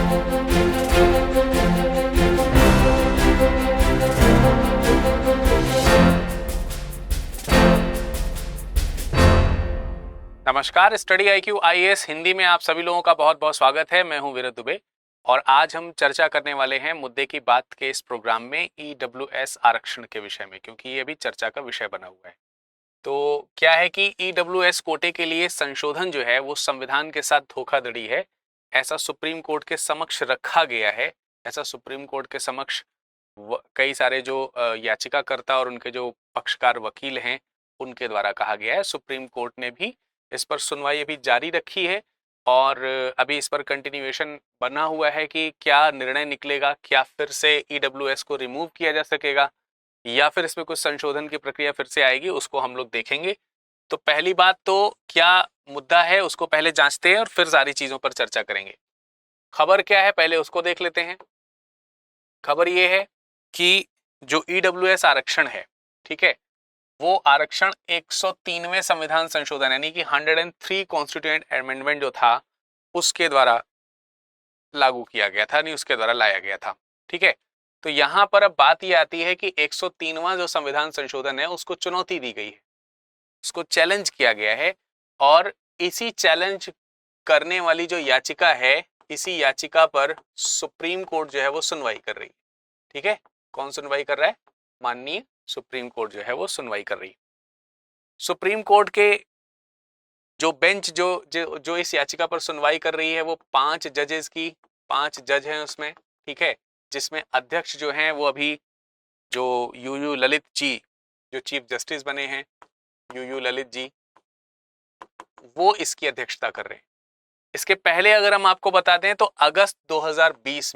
नमस्कार, study IQ IAS Hindi में आप सभी लोगों का बहुत बहुत स्वागत है। मैं हूं वीरत दुबे और आज हम चर्चा करने वाले हैं मुद्दे की बात के इस प्रोग्राम में EWS आरक्षण के विषय में, क्योंकि ये भी चर्चा का विषय बना हुआ है। तो क्या है कि EWS कोटे के लिए संशोधन जो है वो संविधान के साथ धोखाधड़ी है, ऐसा सुप्रीम कोर्ट के समक्ष रखा गया है। ऐसा सुप्रीम कोर्ट के समक्ष कई सारे जो याचिकाकर्ता और उनके जो पक्षकार वकील हैं उनके द्वारा कहा गया है। सुप्रीम कोर्ट ने भी इस पर सुनवाई अभी जारी रखी है और अभी इस पर कंटिन्यूएशन बना हुआ है कि क्या निर्णय निकलेगा, क्या फिर से EWS को रिमूव किया जा सकेगा या फिर इसमें कुछ संशोधन की प्रक्रिया फिर से आएगी, उसको हम लोग देखेंगे। तो पहली बात तो क्या मुद्दा है उसको पहले जांचते हैं और फिर सारी चीजों पर चर्चा करेंगे। खबर क्या है पहले उसको देख लेते हैं। खबर ये है कि जो EWS आरक्षण है, ठीक है, वो आरक्षण 103वें संविधान संशोधन यानी कि 103 कॉन्स्टिट्यूएंट अमेंडमेंट जो था उसके द्वारा लागू किया गया था, नहीं उसके द्वारा लाया गया था। ठीक है, तो यहां पर अब बात ये आती है कि 103वां जो संविधान संशोधन है उसको चुनौती दी गई है, उसको चैलेंज किया गया है और इसी चैलेंज करने वाली जो याचिका है, इसी याचिका पर सुप्रीम कोर्ट जो है वो सुनवाई कर रही है। ठीक है, कौन सुनवाई कर रहा है? माननीय सुप्रीम कोर्ट जो है वो सुनवाई कर रही है। सुप्रीम कोर्ट के जो बेंच जो इस याचिका पर सुनवाई कर रही है वो 5 जज हैं उसमें। ठीक है, जिसमें अध्यक्ष जो हैं वो अभी जो यूयू ललित जी जो चीफ जस्टिस बने हैं, यूयू ललित जी, वो इसकी अध्यक्षता कर रहे हैं। इसके पहले अगर हम आपको बता दें तो अगस्त 2020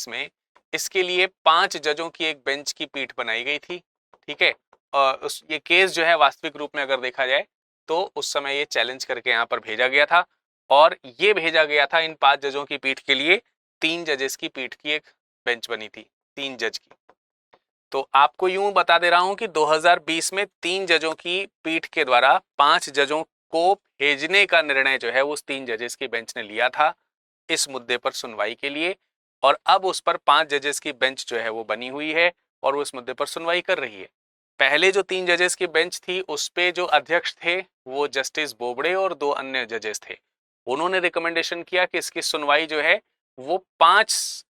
में इसके लिए 5 जजों की एक बेंच की पीठ बनाई गई थी। ठीक है, ये केस जो है वास्तविक रूप में अगर देखा जाए तो उस समय ये चैलेंज करके यहाँ पर भेजा गया था और ये भेजा गया था इन 5 जजों की पीठ के लिए 3 जजेस की पीठ की एक बेंच बनी थी, 3 जज की। तो आपको यूं बता दे रहा हूं कि 2020 में 3 जजों की पीठ के द्वारा 5 जजों को भेजने का निर्णय जो है उस 3 जजेस की बेंच ने लिया था इस मुद्दे पर सुनवाई के लिए और अब उस पर 5 जजेस की बेंच जो है वो बनी हुई है और वो इस मुद्दे पर सुनवाई कर रही है। पहले जो 3 जजेस की बेंच थी उस पे जो अध्यक्ष थे वो जस्टिस बोबड़े और 2 अन्य जजेस थे। उन्होंने रिकमेंडेशन किया कि इसकी सुनवाई जो है वो 5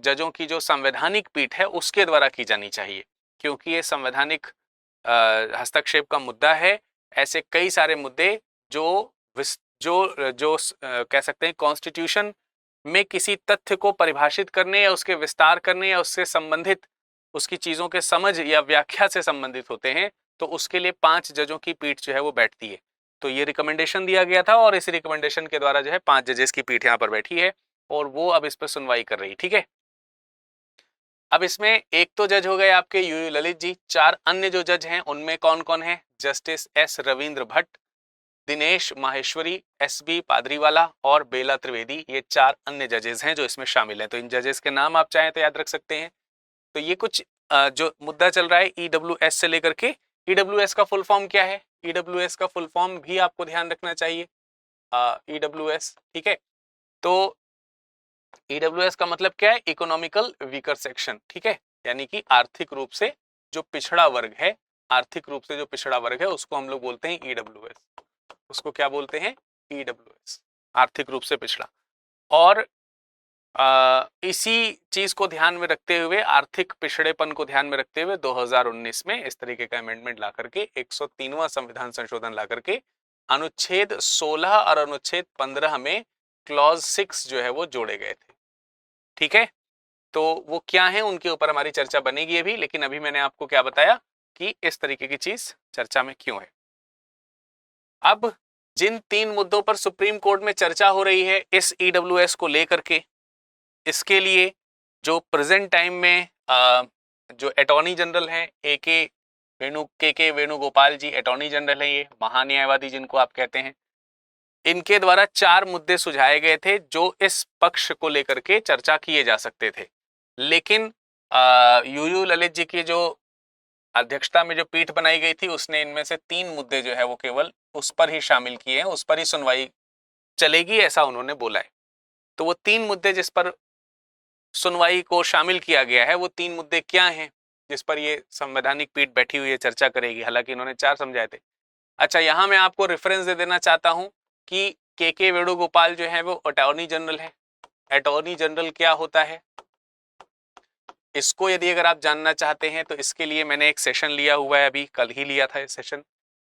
जजों की जो संवैधानिक पीठ है उसके द्वारा की जानी चाहिए, क्योंकि ये संवैधानिक हस्तक्षेप का मुद्दा है। ऐसे कई सारे मुद्दे जो कह सकते हैं कॉन्स्टिट्यूशन में किसी तथ्य को परिभाषित करने या उसके विस्तार करने या उससे संबंधित उसकी चीजों के समझ या व्याख्या से संबंधित होते हैं, तो उसके लिए 5 जजों की पीठ जो है वो बैठती है। तो ये रिकमेंडेशन दिया गया था और इस रिकमेंडेशन के द्वारा जो है 5 जजेस की पीठ यहाँ पर बैठी है और वो अब इस पर सुनवाई कर रही है। ठीक है, अब इसमें एक तो जज हो गए आपके यूयू ललित जी, 4 अन्य जो जज हैं उनमें कौन कौन है? Justice S Ravindra Bhatt, Dinesh Maheshwari, SB Pardiwala और बेला त्रिवेदी, ये 4 अन्य जजेस हैं जो इसमें शामिल हैं। तो इन जजेस के नाम आप चाहें तो याद रख सकते हैं। तो ये कुछ जो मुद्दा चल रहा है EWS से लेकर के। EWS का फुल फॉर्म क्या है? EWS का फुल फॉर्म भी आपको ध्यान रखना चाहिए। EWS, ठीक है, तो EWS का मतलब क्या है? Economical weaker section. ठीक है, यानी कि आर्थिक रूप से जो पिछड़ा वर्ग है, आर्थिक रूप से जो पिछड़ा वर्ग है उसको हम लोग बोलते हैं EWS। उसको क्या बोलते हैं? EWS, आर्थिक रूप से पिछड़ा। और इसी चीज को ध्यान में रखते हुए, आर्थिक पिछड़ेपन को ध्यान में रखते हुए 2019 में इस तरीके का अमेंडमेंट ला करके 103वां संविधान संशोधन ला करके अनुच्छेद 16 और अनुच्छेद 15 में क्लॉज 6 जो है वो जोड़े गए थे। ठीक है, तो वो क्या है उनके ऊपर हमारी चर्चा बनेगी अभी, लेकिन अभी मैंने आपको क्या बताया कि इस तरीके की चीज चर्चा में क्यों है। अब जिन 3 मुद्दों पर सुप्रीम कोर्ट में चर्चा हो रही है इस EWS को लेकर के, इसके लिए जो प्रेजेंट टाइम में जो अटॉर्नी जनरल हैं के वेणुगोपाल जी अटॉर्नी जनरल हैं, ये महान्यायवादी जिनको आप कहते हैं, इनके द्वारा 4 मुद्दे सुझाए गए थे जो इस पक्ष को लेकर के चर्चा किए जा सकते थे। लेकिन यूयू ललित जी की जो अध्यक्षता में जो पीठ बनाई गई थी उसने इनमें से 3 मुद्दे जो है वो केवल उस पर ही शामिल किए हैं, उस पर ही सुनवाई चलेगी, ऐसा उन्होंने बोला है। तो वो 3 मुद्दे जिस पर सुनवाई को शामिल किया गया है, वो 3 मुद्दे क्या हैं जिस पर ये संवैधानिक पीठ बैठी हुई है, चर्चा करेगी। हालांकि इन्होंने 4 समझाए थे। अच्छा, यहां मैं आपको रेफरेंस दे देना चाहता हूं कि के वेणुगोपाल जो है वो अटॉर्नी जनरल है। अटॉर्नी जनरल क्या होता है, इसको यदि अगर आप जानना चाहते हैं तो इसके लिए मैंने एक सेशन लिया हुआ है, अभी कल ही लिया था ये सेशन।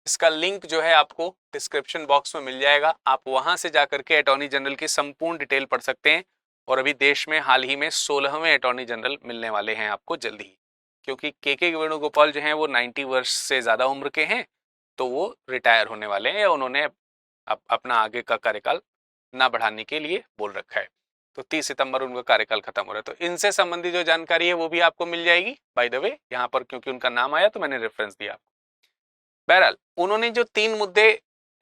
इसका लिंक जो है आपको डिस्क्रिप्शन बॉक्स में मिल जाएगा। आप वहां से जाकर के अटॉर्नी जनरल की संपूर्ण डिटेल पढ़ सकते हैं। और अभी देश में हाल ही में 16वें अटॉर्नी जनरल मिलने वाले हैं आपको जल्द ही, क्योंकि के वेणुगोपाल जो हैं वो 90 वर्ष से ज़्यादा उम्र के हैं, तो वो रिटायर होने वाले हैं या उन्होंने अपना आगे का कार्यकाल ना बढ़ाने के लिए बोल रखा है। तो 30 सितंबर उनका कार्यकाल खत्म हो रहा है। तो इनसे संबंधित जो जानकारी है वो भी आपको मिल जाएगी बाय द वे, यहाँ पर क्योंकि उनका नाम आया तो मैंने रेफरेंस दिया आपको। बहरहाल उन्होंने जो 3 मुद्दे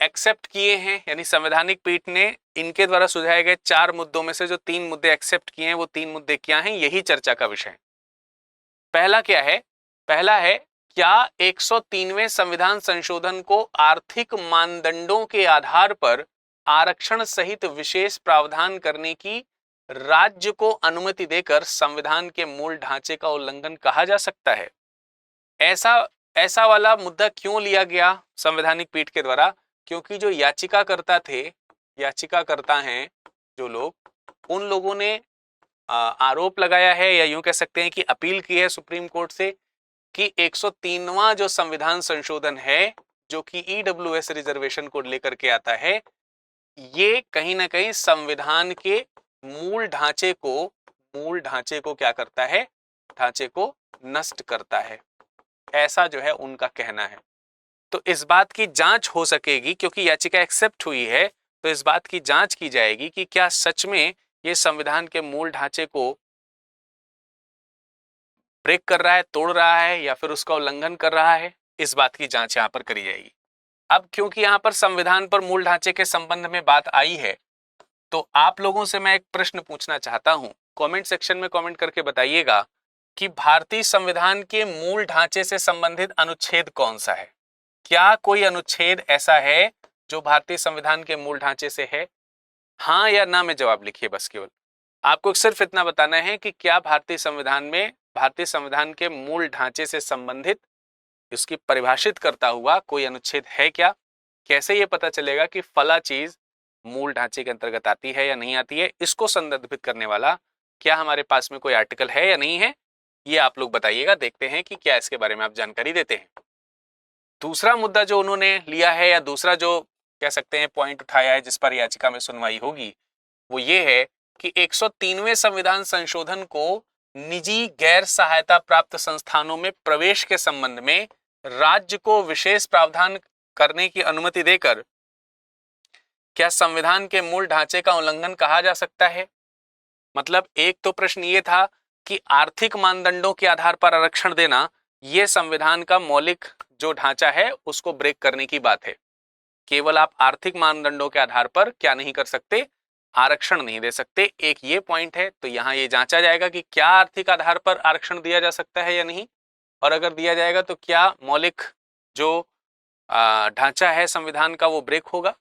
एक्सेप्ट किए हैं, यानी संवैधानिक पीठ ने इनके द्वारा सुझाए गए 4 मुद्दों में से जो 3 मुद्दे एक्सेप्ट किए हैं, वो 3 मुद्दे क्या हैं, यही चर्चा का विषय है। पहला क्या है, पहला है क्या 103वें संविधान संशोधन को आर्थिक मानदंडों के आधार पर आरक्षण सहित विशेष प्रावधान करने की राज्य को अनुमति देकर संविधान के मूल ढांचे का उल्लंघन कहा जा सकता है। ऐसा वाला मुद्दा क्यों लिया गया संवैधानिक पीठ के द्वारा, क्योंकि जो याचिकाकर्ता थे, याचिकाकर्ता हैं जो लोग, उन लोगों ने आरोप लगाया है या यूं कह सकते हैं कि अपील की है सुप्रीम कोर्ट से कि 103वां जो संविधान संशोधन है, जो कि ईडब्ल्यूएस रिजर्वेशन को लेकर के आता है, ये कहीं ना कहीं संविधान के मूल ढांचे को क्या करता है, ढांचे को नष्ट करता है। ऐसा जो है उनका कहना है। तो इस बात की जांच हो सकेगी, क्योंकि याचिका एक्सेप्ट हुई है, तो इस बात की जांच की जाएगी कि क्या सच में ये संविधान के मूल ढांचे को ब्रेक कर रहा है, तोड़ रहा है, या फिर उसका उल्लंघन कर रहा है। इस बात की जांच यहां पर करी जाएगी। अब क्योंकि यहां पर संविधान पर मूल ढांचे के संबंध में बात आई है, तो आप लोगों से मैं एक प्रश्न पूछना चाहता हूं, कमेंट सेक्शन में कमेंट करके बताइएगा कि भारतीय संविधान के मूल ढांचे से संबंधित अनुच्छेद कौन सा है। क्या कोई अनुच्छेद ऐसा है जो भारतीय संविधान के मूल ढांचे से है? हाँ या ना में जवाब लिखिए। बस केवल आपको सिर्फ इतना बताना है कि क्या भारतीय संविधान के मूल ढांचे से संबंधित, इसकी परिभाषित करता हुआ कोई अनुच्छेद है क्या। कैसे ये पता चलेगा कि फला चीज मूल ढांचे के अंतर्गत आती है या नहीं आती है, इसको संदर्भित करने वाला क्या हमारे पास में कोई आर्टिकल है या नहीं है, ये आप लोग बताइएगा। देखते हैं कि क्या इसके बारे में आप जानकारी देते हैं। दूसरा मुद्दा जो उन्होंने लिया है, या दूसरा जो कह सकते हैं पॉइंट उठाया है जिस पर याचिका में सुनवाई होगी, वो ये है कि 103वें संविधान संशोधन को निजी गैर सहायता प्राप्त संस्थानों में प्रवेश के संबंध में राज्य को विशेष प्रावधान करने की अनुमति देकर क्या संविधान के मूल ढांचे का उल्लंघन कहा जा सकता है। मतलब एक तो प्रश्न ये था कि आर्थिक मानदंडों के आधार पर आरक्षण देना, यह संविधान का मौलिक जो ढांचा है उसको ब्रेक करने की बात है। केवल आप आर्थिक मानदंडों के आधार पर क्या नहीं कर सकते, आरक्षण नहीं दे सकते। एक ये पॉइंट है। तो यहां ये जांचा जाएगा कि क्या आर्थिक आधार पर आरक्षण दिया जा सकता है या नहीं, और अगर दिया जाएगा तो क्या मौलिक जो ढांचा है संविधान का वो ब्रेक होगा।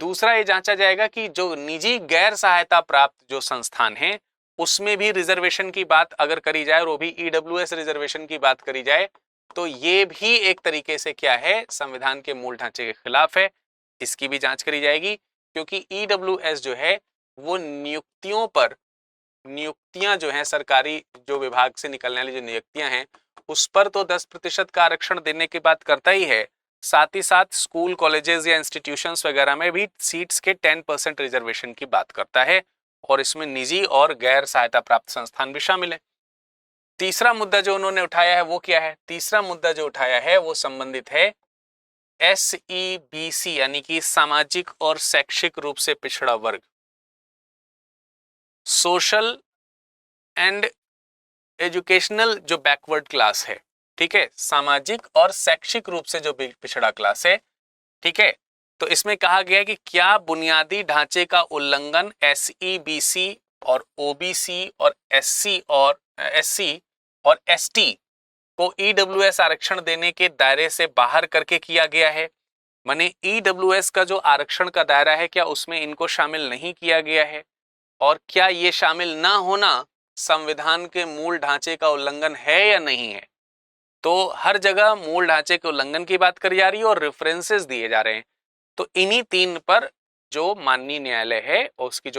दूसरा ये जांचा जाएगा कि जो निजी गैर सहायता प्राप्त जो संस्थान हैं उसमें भी रिजर्वेशन की बात अगर करी जाए, और वो भी ईडब्ल्यूएस रिजर्वेशन की बात करी जाए, तो ये भी एक तरीके से क्या है, संविधान के मूल ढांचे के खिलाफ है। इसकी भी जांच करी जाएगी, क्योंकि ईडब्ल्यूएस जो है वो नियुक्तियां जो हैं, सरकारी जो विभाग से निकलने वाली जो नियुक्तियां हैं, उस पर तो 10% का आरक्षण देने की बात करता ही है। साथ ही साथ स्कूल, कॉलेजेस या इंस्टीट्यूशंस वगैरह में भी सीट्स के 10% रिजर्वेशन की बात करता है, और इसमें निजी और गैर सहायता प्राप्त संस्थान भी शामिल है। तीसरा मुद्दा जो उन्होंने उठाया है वो क्या है, तीसरा मुद्दा जो उठाया है वो संबंधित है SEBC यानी कि सामाजिक और शैक्षिक रूप से पिछड़ा वर्ग, सोशल एंड एजुकेशनल जो बैकवर्ड क्लास है। ठीक है, सामाजिक और शैक्षिक रूप से जो पिछड़ा क्लास है। ठीक है, तो इसमें कहा गया है कि क्या बुनियादी ढांचे का उल्लंघन SEBC और OBC और SC और ST को EWS आरक्षण देने के दायरे से बाहर करके किया गया है। माने ईडब्ल्यूएस का जो आरक्षण का दायरा है, क्या उसमें इनको शामिल नहीं किया गया है? और क्या ये शामिल ना होना संविधान के मूल ढांचे का उल्लंघन है या नहीं है? तो हर जगह मूल ढांचे के उल्लंघन की बात करी जा रही है और रेफरेंसेस दिए जा रहे हैं। तो इन्हीं 3 पर जो माननीय न्यायालय है और उसकी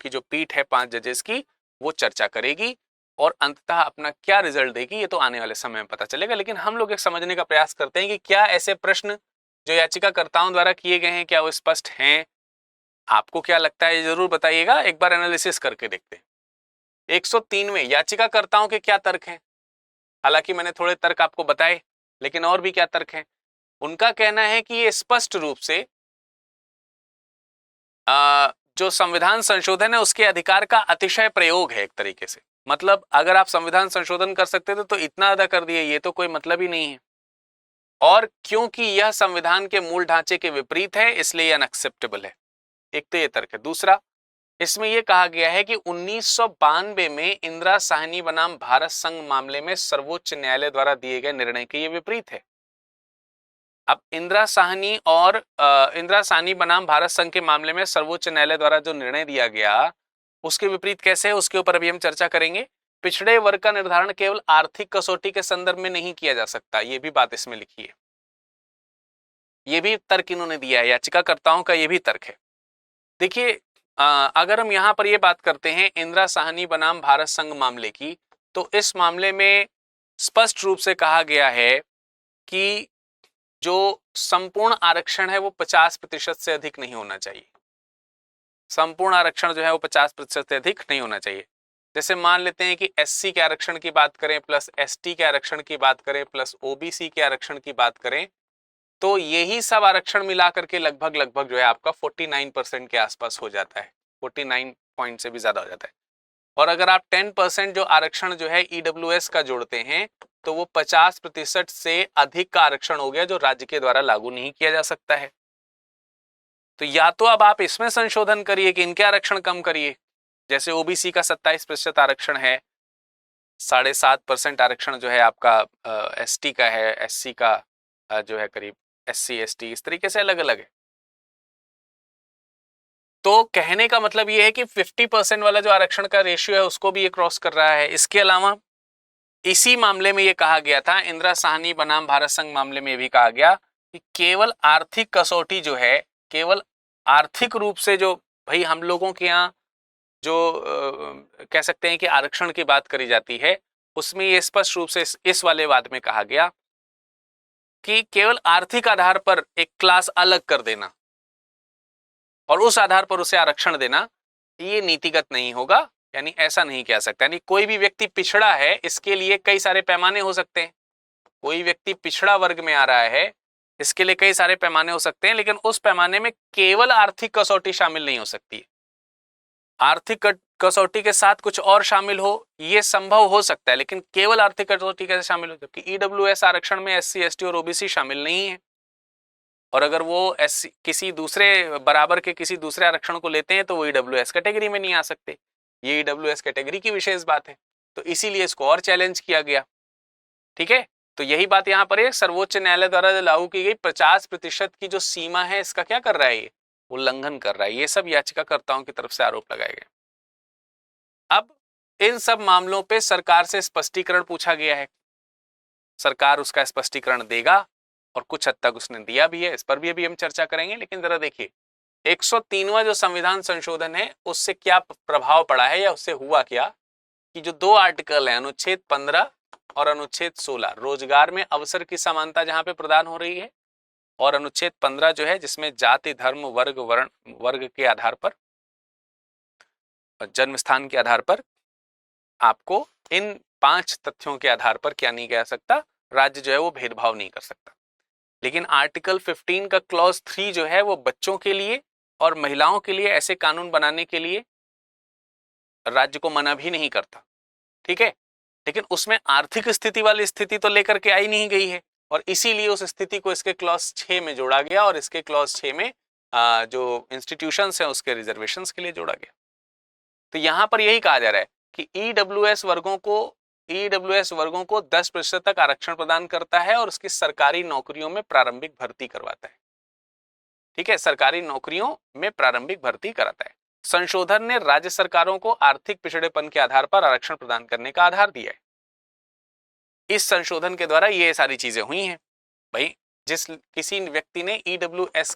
जो पीठ है 5 जजेस की, वो चर्चा करेगी और अंततः अपना क्या रिजल्ट देगी ये तो आने वाले समय में पता चलेगा। लेकिन हम लोग एक समझने का प्रयास करते हैं कि क्या ऐसे प्रश्न जो याचिकाकर्ताओं द्वारा किए गए हैं, क्या वो स्पष्ट हैं? आपको क्या लगता है ये जरूर बताइएगा, एक बार एनालिसिस करके देखते हैं। 103 में याचिकाकर्ताओं के क्या तर्क हैं? हालांकि मैंने थोड़े तर्क आपको बताए, लेकिन और भी क्या तर्क हैं? उनका कहना है कि ये स्पष्ट रूप से जो संविधान संशोधन है उसके अधिकार का अतिशय प्रयोग है एक तरीके से। मतलब अगर आप संविधान संशोधन कर सकते थे तो इतना ज्यादा कर दिए, ये तो कोई मतलब ही नहीं है। और क्योंकि यह संविधान के मूल ढांचे के विपरीत है इसलिए अनएक्सेप्टेबल है। एक तो ये तर्क है। दूसरा, इसमें यह कहा गया है कि 1992 में इंदिरा साहनी बनाम भारत संघ मामले में सर्वोच्च न्यायालय द्वारा दिए गए निर्णय के ये विपरीत है। अब इंदिरा साहनी बनाम भारत संघ के मामले में सर्वोच्च न्यायालय द्वारा जो निर्णय दिया गया उसके विपरीत कैसे है, उसके ऊपर अभी हम चर्चा करेंगे। पिछड़े वर्ग का निर्धारण केवल आर्थिक कसौटी के संदर्भ में नहीं किया जा सकता, ये भी बात इसमें लिखी है। ये भी तर्क इन्होंने दिया है, याचिकाकर्ताओं का ये भी तर्क है। देखिए, अगर हम यहां पर ये बात करते हैं इंदिरा साहनी बनाम भारत संघ मामले की, तो इस मामले में स्पष्ट रूप से कहा गया है कि जो संपूर्ण आरक्षण है वो 50% से अधिक नहीं होना चाहिए। संपूर्ण आरक्षण जो है वो 50% से अधिक नहीं होना चाहिए। जैसे मान लेते हैं कि एससी के आरक्षण की बात करें प्लस एसटी के आरक्षण की बात करें प्लस ओबीसी के आरक्षण की बात करें, तो यही सब आरक्षण मिलाकर के लगभग जो है आपका 49% के आसपास हो जाता है, 49 पॉइंट से भी ज्यादा हो जाता है। और अगर आप 10% जो आरक्षण जो है ईडब्ल्यूएस का जोड़ते हैं तो वो 50% से अधिक का आरक्षण हो गया जो राज्य के द्वारा लागू नहीं किया जा सकता है। तो या तो अब आप इसमें संशोधन करिए कि इनके आरक्षण कम करिए, जैसे ओबीसी का 27% आरक्षण है, 7.5% आरक्षण जो है आपका एसटी का है, एससी का जो है करीब एससी एसटी, इस तरीके से अलग अलग है। तो कहने का मतलब ये है कि 50% वाला जो आरक्षण का रेशियो है उसको भी ये क्रॉस कर रहा है। इसके अलावा इसी मामले में ये कहा गया था, इंदिरा साहनी बनाम भारत संघ मामले में भी कहा गया कि केवल आर्थिक कसौटी जो है, केवल आर्थिक रूप से जो भाई हम लोगों के यहाँ जो कह सकते हैं कि आरक्षण की बात करी जाती है, उसमें ये स्पष्ट रूप से इस वाले वाद में कहा गया कि केवल आर्थिक आधार पर एक क्लास अलग कर देना और उस आधार पर उसे आरक्षण देना, ये नीतिगत नहीं होगा। यानी ऐसा नहीं कह सकता। यानी कोई भी व्यक्ति पिछड़ा है, इसके लिए कई सारे पैमाने हो सकते हैं। कोई व्यक्ति पिछड़ा वर्ग में आ रहा है, इसके लिए कई सारे पैमाने हो सकते हैं, लेकिन उस पैमाने में केवल आर्थिक कसौटी शामिल नहीं हो सकती। आर्थिक कसौटी के साथ कुछ और शामिल हो, यह संभव हो सकता है, लेकिन केवल आर्थिक कसौटी कैसे शामिल हो, जबकि ईडब्ल्यूएस आरक्षण में एससी एसटी और ओबीसी शामिल नहीं है। और अगर वो एससी किसी दूसरे बराबर के किसी दूसरे आरक्षण को लेते हैं तो वो ईडब्ल्यूएस कैटेगरी में नहीं आ सकते। ये ईडब्ल्यूएस कैटेगरी की विशेष बात है, तो इसीलिए इसको और चैलेंज किया गया। ठीक है, तो यही बात यहाँ पर है, सर्वोच्च न्यायालय द्वारा लागू की गई 50% की जो सीमा है इसका क्या कर रहा है, ये उल्लंघन कर रहा है। ये सब याचिकाकर्ताओं की तरफ से आरोप लगाए गए। अब इन सब मामलों पे सरकार से स्पष्टीकरण पूछा गया है। सरकार उसका स्पष्टीकरण देगा और कुछ हद तक उसने दिया भी है, इस पर भी अभी हम चर्चा करेंगे। लेकिन जरा देखिए, 103वां जो संविधान संशोधन है उससे क्या प्रभाव पड़ा है या उससे हुआ क्या कि जो 2 आर्टिकल हैं, अनुच्छेद 15 और अनुच्छेद 16, रोजगार में अवसर की समानता जहां पे प्रदान हो रही है, और अनुच्छेद 15 जो है जिसमें जाति धर्म वर्ग वर्ण वर्ग के आधार पर, जन्म स्थान के आधार पर आपको इन 5 तथ्यों के आधार पर क्या नहीं कह सकता, राज्य जो है वो भेदभाव नहीं कर सकता। लेकिन आर्टिकल 15 का क्लॉज 3 जो है वो बच्चों के लिए और महिलाओं के लिए ऐसे कानून बनाने के लिए राज्य को मना भी नहीं करता। ठीक है, लेकिन उसमें आर्थिक स्थिति वाली स्थिति तो लेकर के आई नहीं गई है, और इसीलिए उस स्थिति को इसके क्लॉज 6 में जोड़ा गया, और इसके क्लॉज 6 में जो इंस्टीट्यूशंस हैं उसके रिजर्वेशंस के लिए जोड़ा गया। तो यहां पर यही कहा जा रहा है कि ईडब्ल्यूएस वर्गों को 10% तक आरक्षण प्रदान करता है और उसकी सरकारी नौकरियों में प्रारंभिक भर्ती करवाता है। ठीक है, सरकारी नौकरियों में प्रारंभिक भर्ती कराता है। संशोधन ने राज्य सरकारों को आर्थिक पिछड़ेपन के आधार पर आरक्षण प्रदान करने का आधार दिया है। इस संशोधन के द्वारा ये सारी चीजें हुई हैं भाई। जिस किसी व्यक्ति ने ईडब्ल्यूएस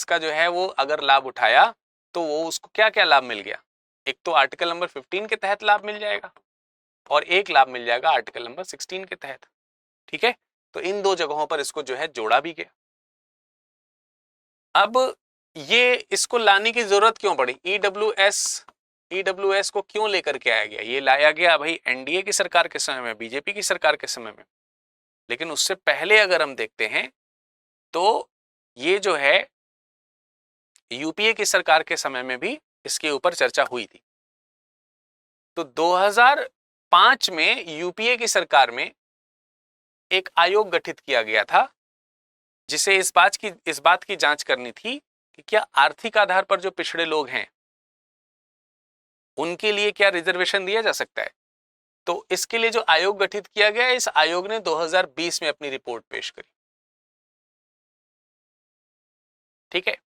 का जो है वो अगर लाभ उठाया तो वो उसको क्या क्या लाभ मिल गया। एक तो आर्टिकल नंबर 15 के तहत लाभ मिल जाएगा और एक लाभ मिल जाएगा आर्टिकल नंबर 16 के तहत। ठीक है, तो इन दो जगहों पर इसको जो है जोड़ा भी गया। अब ये इसको लाने की जरूरत क्यों पड़ी? ईडब्ल्यूएस को क्यों लेकर के आया गया? ये लाया गया भाई एनडीए की सरकार के समय में, बीजेपी की सरकार के समय में। लेकिन उससे पहले अगर हम देखते हैं तो ये जो है यूपीए की सरकार के समय में भी इसके ऊपर चर्चा हुई थी। तो 2005 में यूपीए की सरकार में एक आयोग गठित किया गया था जिसे इस बात की जांच करनी थी कि क्या आर्थिक आधार पर जो पिछड़े लोग हैं उनके लिए क्या रिजर्वेशन दिया जा सकता है। तो इसके लिए जो आयोग गठित किया गया, इस आयोग ने 2020 में अपनी रिपोर्ट पेश करी। ठीक है,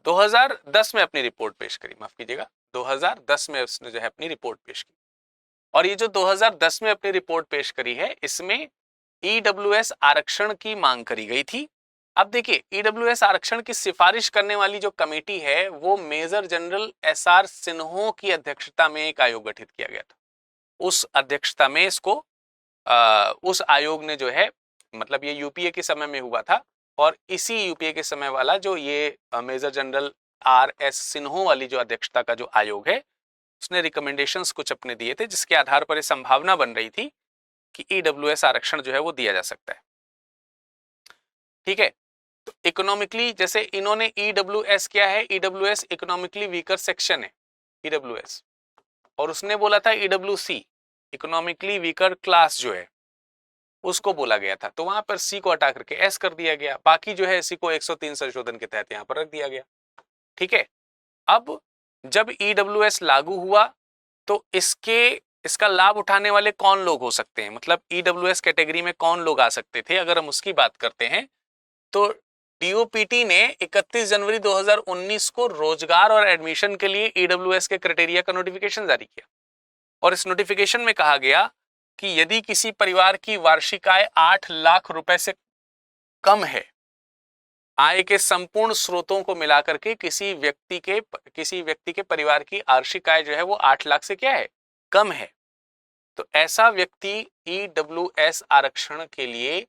2010 में अपनी रिपोर्ट पेश करी, माफ कीजिएगा, 2010 में उसने जो है अपनी रिपोर्ट पेश की। और ये जो 2010 में अपनी रिपोर्ट पेश करी है, इसमें ईडब्ल्यूएस आरक्षण की मांग करी गई थी। अब देखिए, ईडब्ल्यूएस आरक्षण की सिफारिश करने वाली जो कमेटी है वो मेजर जनरल एसआर सिन्हो की अध्यक्षता में एक आयोग गठित किया गया था। उस अध्यक्षता में उस आयोग ने जो है, मतलब ये यूपीए के समय में हुआ था और इसी यूपीए के समय वाला जो ये मेजर जनरल आर एस सिन्हो वाली जो अध्यक्षता का जो आयोग है, उसने रिकमेंडेशंस कुछ अपने दिए थे जिसके आधार पर यह संभावना बन रही थी कि ईडब्ल्यूएस आरक्षण जो है वो दिया जा सकता है। ठीक है, तो इकोनॉमिकली, जैसे इन्होंने ईडब्ल्यूएस क्या है, ईडब्ल्यूएस इकोनॉमिकली वीकर सेक्शन है ईडब्ल्यूएस, और उसने बोला था ईडब्ल्यूसी इकोनॉमिकली वीकर क्लास जो है उसको बोला गया था। तो वहां पर सी को हटा करके एस कर दिया गया, बाकी जो है सी को 103 संशोधन के तहत यहां पर रख दिया गया। ठीक है, अब जब ईडब्ल्यूएस लागू हुआ तो इसका लाभ उठाने वाले कौन लोग हो सकते हैं, मतलब ईडब्ल्यूएस कैटेगरी में कौन लोग आ सकते थे, अगर हम उसकी बात करते हैं तो डीओपीटी ने 31 जनवरी 2019 को रोजगार और एडमिशन के लिए ईडब्ल्यूएस के क्राइटेरिया का नोटिफिकेशन जारी किया। और इस नोटिफिकेशन में कहा गया कि यदि किसी परिवार की वार्षिक आय 8 लाख रुपए से कम है, आय के संपूर्ण स्रोतों को मिलाकर के किसी व्यक्ति के परिवार की वार्षिक आय जो है वो 8 लाख से क्या है, कम है, तो ऐसा व्यक्ति ईडब्ल्यूएस आरक्षण के लिए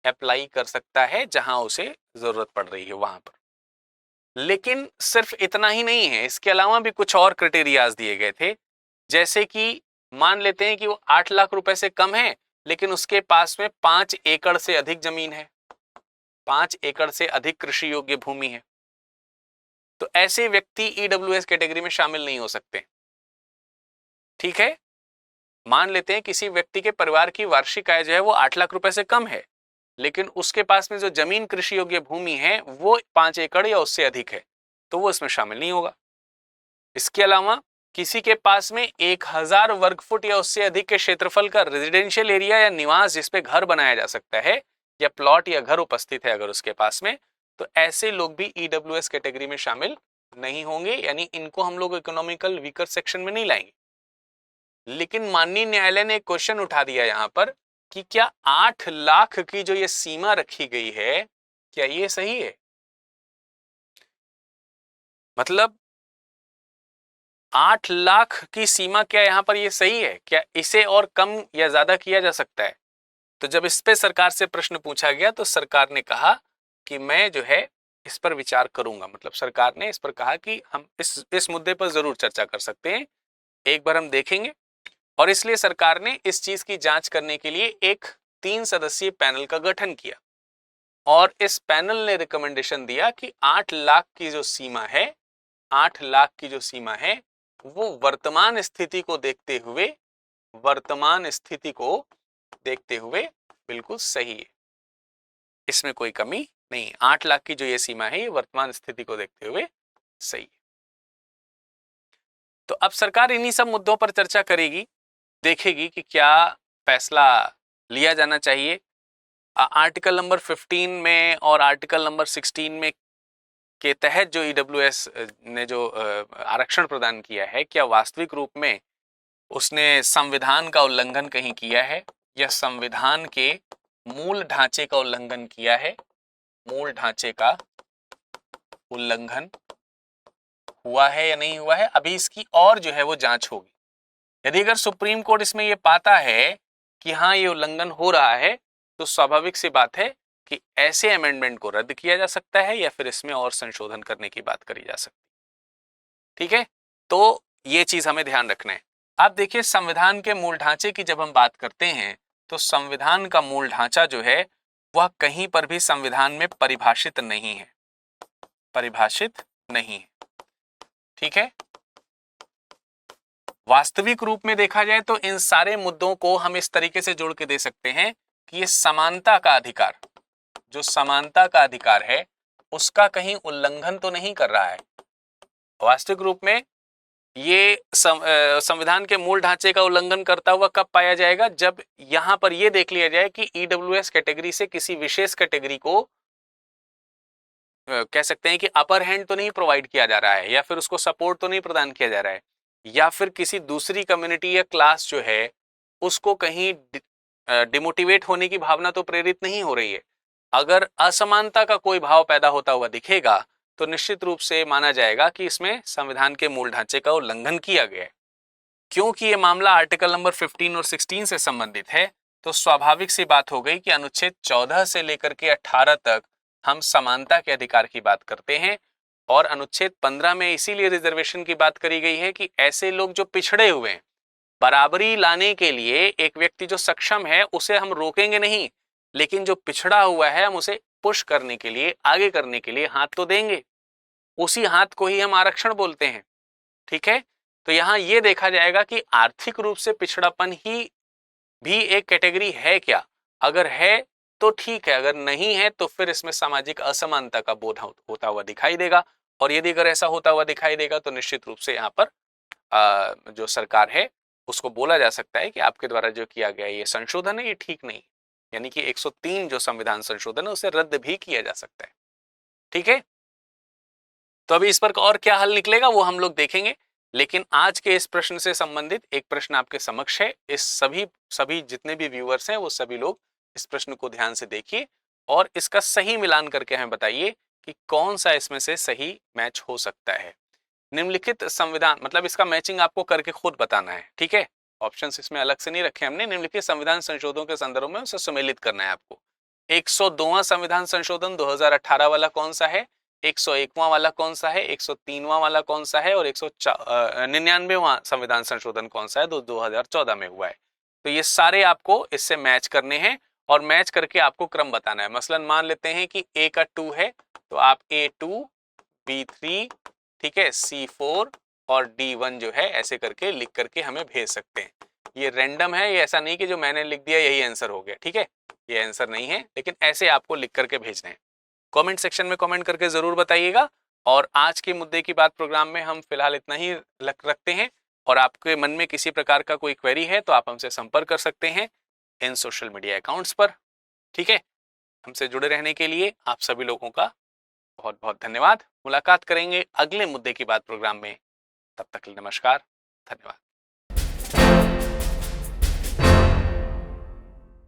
अप्लाई कर सकता है जहां उसे जरूरत पड़ रही है वहां पर। लेकिन सिर्फ इतना ही नहीं है, इसके अलावा भी कुछ और क्राइटेरियाज दिए गए थे। जैसे कि मान लेते हैं कि वो 8 लाख रुपए से कम है लेकिन उसके पास में 5 एकड़ से अधिक जमीन है, 5 एकड़ से अधिक कृषि योग्य भूमि है, तो ऐसे व्यक्ति ईडब्ल्यूएस कैटेगरी में शामिल नहीं हो सकते। ठीक है, मान लेते हैं किसी व्यक्ति के परिवार की वार्षिक आय जो है वो 8 लाख रुपए से कम है लेकिन उसके पास में जो जमीन कृषि योग्य भूमि है वो 5 एकड़ या उससे अधिक है, तो वो इसमें शामिल नहीं होगा। इसके अलावा किसी के पास में 1000 वर्ग फुट या उससे अधिक के क्षेत्रफल का रेजिडेंशियल एरिया या निवास जिसपे घर बनाया जा सकता है या प्लॉट या घर उपस्थित है अगर उसके पास में, तो ऐसे लोग भी ईडब्ल्यूएस कैटेगरी में शामिल नहीं होंगे, यानी इनको हम लोग इकोनॉमिकल वीकर सेक्शन में नहीं लाएंगे। लेकिन माननीय न्यायालय ने एक क्वेश्चन उठा दिया यहां पर कि क्या 8 लाख की जो ये सीमा रखी गई है क्या ये सही है? मतलब 8 लाख की सीमा क्या यहां पर ये सही है? क्या इसे और कम या ज्यादा किया जा सकता है? तो जब इस पे सरकार से प्रश्न पूछा गया तो सरकार ने कहा कि मैं जो है इस पर विचार करूंगा। मतलब सरकार ने इस पर कहा कि हम इस मुद्दे पर जरूर चर्चा कर सकते हैं, एक बार हम देखेंगे। और इसलिए सरकार ने इस चीज की जांच करने के लिए एक 3 सदस्यीय पैनल का गठन किया और इस पैनल ने रिकमेंडेशन दिया कि 8 लाख की जो सीमा है, 8 लाख की जो सीमा है वो वर्तमान स्थिति को देखते हुए बिल्कुल सही है, इसमें कोई कमी नहीं है। 8 लाख की जो ये सीमा है ये वर्तमान स्थिति को देखते हुए सही है। तो अब सरकार इन्हीं सब मुद्दों पर चर्चा करेगी, देखेगी कि क्या फैसला लिया जाना चाहिए आर्टिकल नंबर 15 में और आर्टिकल नंबर 16 में के तहत जो ईडब्ल्यूएस ने जो आरक्षण प्रदान किया है, क्या वास्तविक रूप में उसने संविधान का उल्लंघन कहीं किया है या संविधान के मूल ढांचे का उल्लंघन किया है? मूल ढांचे का उल्लंघन हुआ है या नहीं हुआ है, अभी इसकी और जो है वो जांच होगी। यदि अगर सुप्रीम कोर्ट इसमें ये पाता है कि हाँ ये उल्लंघन हो रहा है, तो स्वाभाविक सी बात है कि ऐसे अमेंडमेंट को रद्द किया जा सकता है या फिर इसमें और संशोधन करने की बात करी जा सकती है। ठीक है, तो ये चीज हमें ध्यान रखना है। आप देखिए, संविधान के मूल ढांचे की जब हम बात करते हैं तो संविधान का मूल ढांचा जो है वह कहीं पर भी संविधान में परिभाषित नहीं है, परिभाषित नहीं है। ठीक है, वास्तविक रूप में देखा जाए तो इन सारे मुद्दों को हम इस तरीके से जोड़ के दे सकते हैं कि ये समानता का अधिकार, जो समानता का अधिकार है उसका कहीं उल्लंघन तो नहीं कर रहा है। वास्तविक रूप में ये संविधान के मूल ढांचे का उल्लंघन करता हुआ कब पाया जाएगा? जब यहां पर यह देख लिया जाए कि ईडब्ल्यूएस कैटेगरी से किसी विशेष कैटेगरी को कह सकते हैं कि अपर हैंड तो नहीं प्रोवाइड किया जा रहा है, या फिर उसको सपोर्ट तो नहीं प्रदान किया जा रहा है, या फिर किसी दूसरी कम्युनिटी या क्लास जो है उसको कहीं डिमोटिवेट होने की भावना तो प्रेरित नहीं हो रही है। अगर असमानता का कोई भाव पैदा होता हुआ दिखेगा तो निश्चित रूप से माना जाएगा कि इसमें संविधान के मूल ढांचे का उल्लंघन किया गया है। क्योंकि ये मामला आर्टिकल नंबर 15 और 16 से संबंधित है, तो स्वाभाविक सी बात हो गई कि अनुच्छेद 14 से लेकर के 18 तक हम समानता के अधिकार की बात करते हैं, और अनुच्छेद 15 में इसीलिए रिजर्वेशन की बात करी गई है कि ऐसे लोग जो पिछड़े हुए हैं, बराबरी लाने के लिए एक व्यक्ति जो सक्षम है उसे हम रोकेंगे नहीं, लेकिन जो पिछड़ा हुआ है हम उसे पुश करने के लिए, आगे करने के लिए हाथ तो देंगे। उसी हाथ को ही हम आरक्षण बोलते हैं। ठीक है, तो यहां यह देखा जाएगा कि आर्थिक रूप से पिछड़ापन ही भी एक कैटेगरी है क्या। अगर है तो ठीक है, अगर नहीं है तो फिर इसमें सामाजिक असमानता का बोध होता हुआ दिखाई देगा, और यदि अगर ऐसा होता हुआ दिखाई देगा तो निश्चित रूप से यहाँ पर जो सरकार है उसको बोला जा सकता है कि आपके द्वारा जो किया गया ये संशोधन है ये ठीक नहीं, यानी कि 103 जो संविधान संशोधन है उसे रद्द भी किया जा सकता है। ठीक है, तो अभी इस पर और क्या हल निकलेगा वो हम लोग देखेंगे, लेकिन आज के इस प्रश्न से संबंधित एक प्रश्न आपके समक्ष है। इस सभी जितने भी व्यूअर्स हैं वो सभी लोग इस प्रश्न को ध्यान से देखिए और इसका सही मिलान करके हमें बताइए कि कौन सा इसमें से सही मैच हो सकता है। निम्नलिखित संविधान, मतलब इसका मैचिंग आपको करके खुद बताना है। ठीक है, ऑप्शंस इसमें अलग से नहीं रखे हमने। निम्नलिखित संविधान संशोधनों के संदर्भ में उसे सम्मिलित करना है आपको। 102वां संविधान संशोधन 2018 वाला कौन सा है, 101वां वाला कौन सा है, 103वां वाला कौन सा है, और 199वां संविधान संशोधन कौन सा है, 2014 में हुआ है। तो ये सारे आपको इससे मैच करने हैं और मैच करके आपको क्रम बताना है। मसलन मान लेते हैं कि A का 2 है तो आप A2, B3, ठीक है, C4 और D1 जो है ऐसे करके लिख करके हमें भेज सकते हैं। ये रैंडम है, ये ऐसा नहीं कि जो मैंने लिख दिया यही आंसर हो गया। ठीक है, ये आंसर नहीं है, लेकिन ऐसे आपको लिख करके भेजने हैं। कमेंट सेक्शन में कमेंट करके जरूर बताइएगा। और आज के मुद्दे की बात प्रोग्राम में हम फिलहाल इतना ही रखते हैं, और आपके मन में किसी प्रकार का कोई क्वेरी है तो आप हमसे संपर्क कर सकते हैं इन सोशल मीडिया अकाउंट्स पर। ठीक है, हमसे जुड़े रहने के लिए आप सभी लोगों का बहुत बहुत धन्यवाद। मुलाकात करेंगे अगले मुद्दे की बात प्रोग्राम में, तब तक के लिए नमस्कार, धन्यवाद।